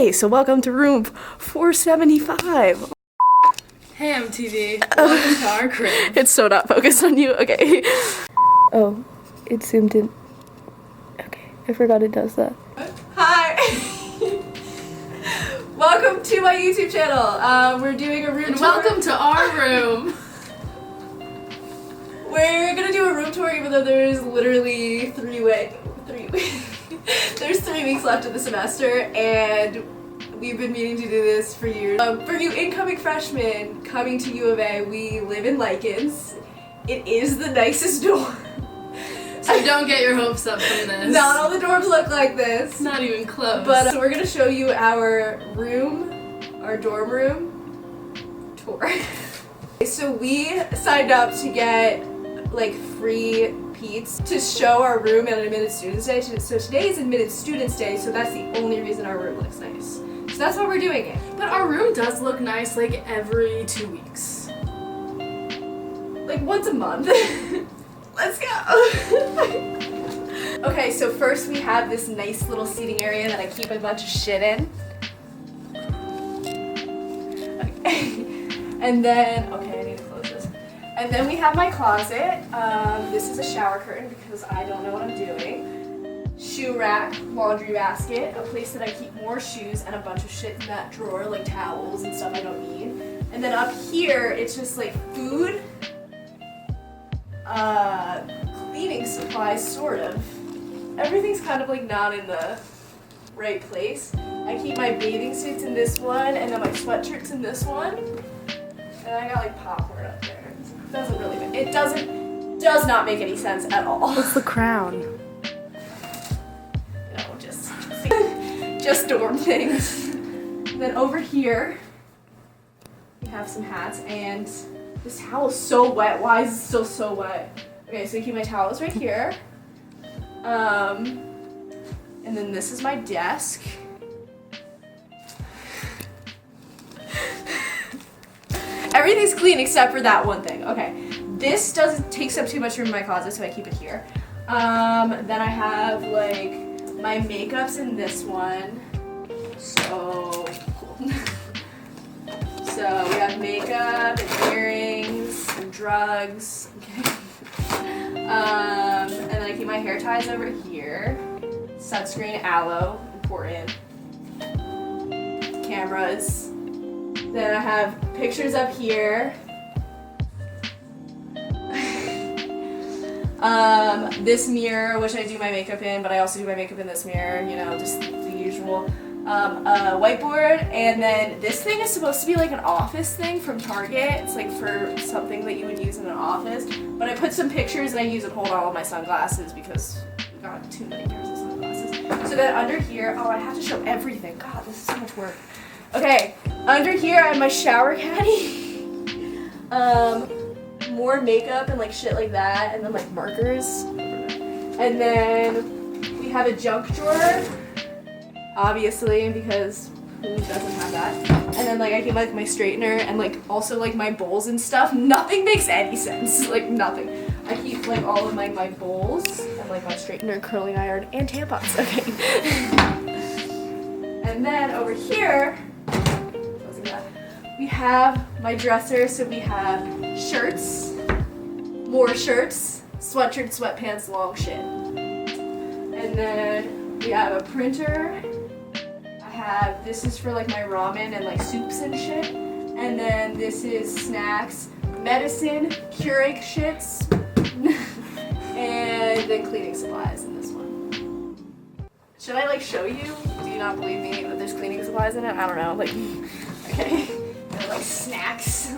Okay, so welcome to room 475. Hey MTV, welcome to our crib. It's so not focused on you. Okay. Oh, it zoomed in. Okay, I forgot it does that. Hi! Welcome to my YouTube channel. We're doing a room tour. Welcome to our room. We're gonna do a room tour even though there's literally there's 3 weeks left of the semester, and we've been meaning to do this for years. For you incoming freshmen coming to U of A, we live in Likins. It is the nicest dorm. So don't get your hopes up from this. Not all the dorms look like this. Not even close. But so we're gonna show you our dorm room tour. So we signed up to get like free Pete's to show our room at Admitted Students Day. So today is Admitted Students Day, so that's the only reason our room looks nice. So that's why we're doing it. But our room does look nice like every 2 weeks. Like once a month. Let's go. Okay, so first we have this nice little seating area that I keep a bunch of shit in. Okay. And then, okay, I need to close this. And then we have my closet. This is a shower curtain because I don't know what I'm doing. Shoe rack, laundry basket, a place that I keep more shoes and a bunch of shit in that drawer, like towels and stuff I don't need. And then up here, it's just like food, cleaning supplies, sort of. Everything's kind of like not in the right place. I keep my bathing suits in this one, and then my sweatshirts in this one. And I got like popcorn up there. It does not make any sense at all. What's the crown? You know, just dorm things. Then over here, we have some hats, and this towel is so wet. Why is it still so wet? Okay, so I keep my towels right here. And then this is my desk. Everything's clean except for that one thing. Okay, this takes up too much room in my closet, so I keep it here. Then I have like my makeup's in this one. So cool. So we have makeup and earrings and drugs. Okay. And then I keep my hair ties over here. Sunscreen, aloe, important. Cameras. Then I have pictures up here. This mirror, which I do my makeup in, but I also do my makeup in this mirror, you know, just the usual. A whiteboard, and then this thing is supposed to be like an office thing from Target. It's like for something that you would use in an office. But I put some pictures and I use it to hold all of my sunglasses because we got too many pairs of sunglasses. So then under here, oh, I have to show everything. God, this is so much work. Okay, under here I have my shower caddy. More makeup and like shit like that, and then like markers. And then we have a junk drawer. Obviously, because who doesn't have that? And then like I keep like my straightener and like also like my bowls and stuff. Nothing makes any sense. Like nothing. I keep like all of my bowls and like my straightener, curling iron, and tampons. Okay. And then over here, we have my dresser. So we have shirts, more shirts, sweatshirts, sweatpants, long shit. And then we have a printer. This is for like my ramen and like soups and shit. And then this is snacks, medicine, Keurig shits, and then cleaning supplies in this one. Should I like show you? Do you not believe me that there's cleaning supplies in it? I don't know, like, okay. Like snacks.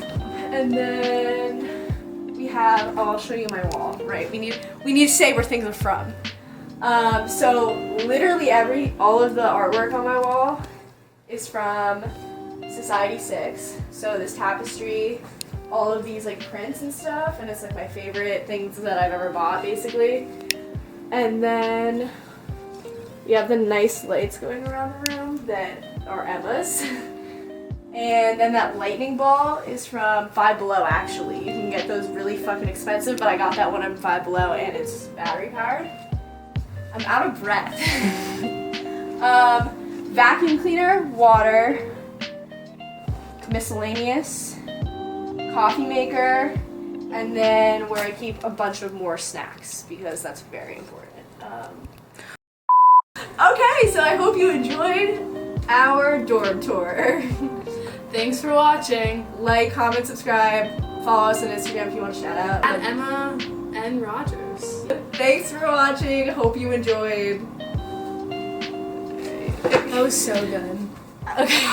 And then we have, oh, I'll show you my wall, right? We need to say where things are from. So literally all of the artwork on my wall is from Society 6. So this tapestry, all of these like prints and stuff, and it's like my favorite things that I've ever bought basically. And then we have the nice lights going around the room that are Emma's. And then that lightning ball is from Five Below actually. You can get those really fucking expensive, but I got that one at Five Below and it's battery powered. I'm out of breath. vacuum cleaner, water, miscellaneous, coffee maker, and then where I keep a bunch of more snacks because that's very important. Okay, so I hope you enjoyed our dorm tour. Thanks for watching. Like, comment, subscribe, follow us on Instagram if you want to shout out. At Emma and Rogers. Thanks for watching. Hope you enjoyed. That was so good. Okay.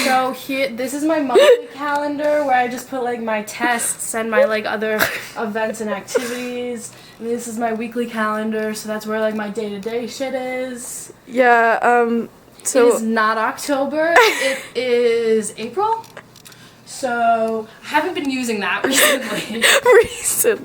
So here, this is my monthly calendar where I just put like my tests and my like other events and activities. And this is my weekly calendar, so that's where like my day-to-day shit is. Yeah, It so is not October. It is April. So I haven't been using that recently. recently.